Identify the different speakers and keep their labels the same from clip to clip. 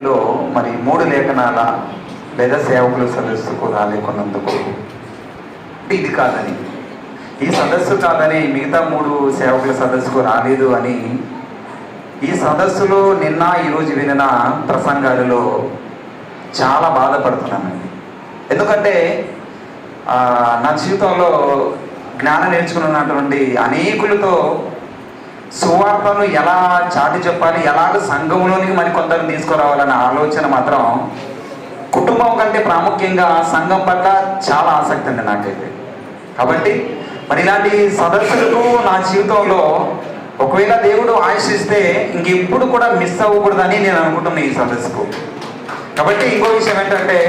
Speaker 1: లో మరి 3 లేఖనాల లేదా సేవకుల సదస్సుకు రాలేకున్నందుకు ఇది కాదని, ఈ సదస్సు కాదని మిగతా 3 సేవకుల సదస్సుకు రాలేదు అని ఈ సదస్సులో నిన్న ఈరోజు వినిన ప్రసంగాలలో చాలా బాధపడుతున్నానండి. ఎందుకంటే నా జీవితంలో జ్ఞానం నేర్చుకున్నటువంటి అనేకులతో సువార్తను ఎలా చాటి చెప్పాలి, ఎలాగ సంఘంలోనికి మరికొందరు తీసుకురావాలన్న ఆలోచన మాత్రం కుటుంబం కంటే ప్రాముఖ్యంగా సంఘం పట్ల చాలా ఆసక్తి ఉంది నాకైతే. కాబట్టి మరి ఇలాంటి సదస్సులకు నా జీవితంలో ఒకవేళ దేవుడు ఆశిస్తే ఇంకెప్పుడు కూడా మిస్ అవ్వకూడదని నేను అనుకుంటున్నాను ఈ సదస్సుకు. కాబట్టి ఇంకో విషయం ఏంటంటే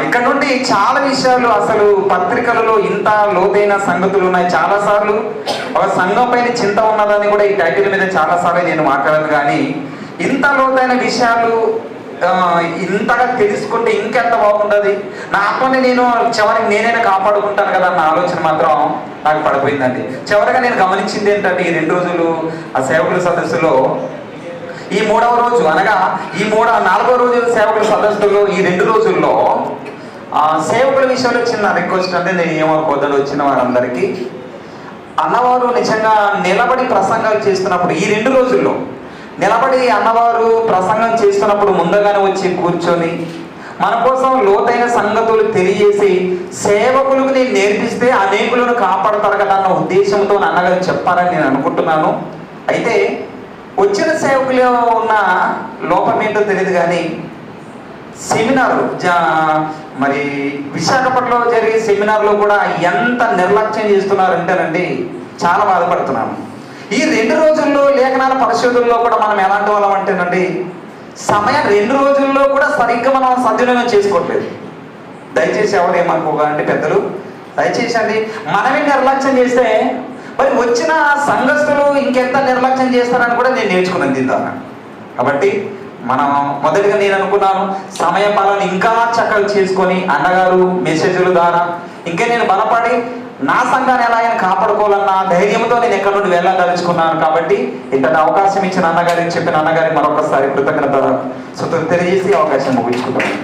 Speaker 1: ఇక్కడ నుండి చాలా విషయాలు అసలు పత్రికలలో ఇంత లోతైన సంగతులు ఉన్నాయి. చాలాసార్లు ఒక సంఘం పైన చింత ఉన్నదని కూడా ఈ టైటిల్ మీద చాలాసార్లు నేను మాట్లాడాను. కానీ ఇంత లోతైన విషయాలు ఇంతగా తెలుసుకుంటే ఇంకెంత బాగుంటుంది, నా ఆత్మని నేను చివరికి నేనైనా కాపాడుకుంటాను కదా అన్న ఆలోచన మాత్రం నాకు పడిపోయిందండి. చివరిగా నేను గమనించింది ఏంటంటే ఈ 2 రోజులు ఆ సేవకుల సదస్సులో ఈ 3వ రోజు అనగా ఈ 4వ రోజు సేవకుల సదస్సులో ఈ 2 రోజుల్లో సేవకుల విషయంలో చిన్న రిక్వెస్ట్ అంటే నేను ఏమనుకోద్దని వచ్చిన వారందరికీ అన్నవారు నిజంగా నిలబడి ప్రసంగాలు చేస్తున్నప్పుడు ఈ 2 రోజుల్లో నిలబడి అన్నవారు ప్రసంగం చేస్తున్నప్పుడు ముందుగానే వచ్చి కూర్చొని మన కోసం లోతైన సంగతులు తెలియజేసి సేవకులకు నేను నేర్పిస్తే అనేకులను కాపాడతారు కదా అన్న ఉద్దేశంతో అన్నగారు చెప్పారని నేను అనుకుంటున్నాను. అయితే వచ్చిన సేవకులు ఉన్న లోపం ఏంటో తెలియదు కానీ సెమినార్ మరి విశాఖపట్నంలో జరిగే సెమినార్లో కూడా ఎంత నిర్లక్ష్యం చేస్తున్నారంటేనండి చాలా బాధపడుతున్నాను. ఈ 2 రోజుల్లో లేఖనాల పరిశోధనలో కూడా మనం ఎలాంటి వాళ్ళం అంటేనండి సమయం 2 రోజుల్లో కూడా సరిగ్గా మనం సద్వినియోగం చేసుకోవట్లేదు. దయచేసి ఎవరు ఏమనుకోగా అంటే పెద్దలు దయచేసి అండి మనమే నిర్లక్ష్యం చేస్తే మరి వచ్చిన సంఘస్థులు ఇంకెంత నిర్లక్ష్యం చేస్తారని కూడా నేను నేర్చుకున్నాను దీని ద్వారా. కాబట్టి మనం మొదటిగా నేను అనుకున్నాను సమయ పాలన ఇంకా చక్కగా చేసుకొని అన్నగారు మెసేజ్ల ద్వారా ఇంకా నేను బలపడి నా సంఘాన్ని ఎలా ఆయన కాపాడుకోవాలన్న ధైర్యంతో నేను ఎక్కడి నుండి వెళ్ళదలుచుకున్నాను. కాబట్టి ఇంతటి అవకాశం ఇచ్చిన అన్నగారికి చెప్పిన అన్నగారికి మరొకసారి కృతజ్ఞత తెలియజేసి అవకాశం ముగించుకుంటాను.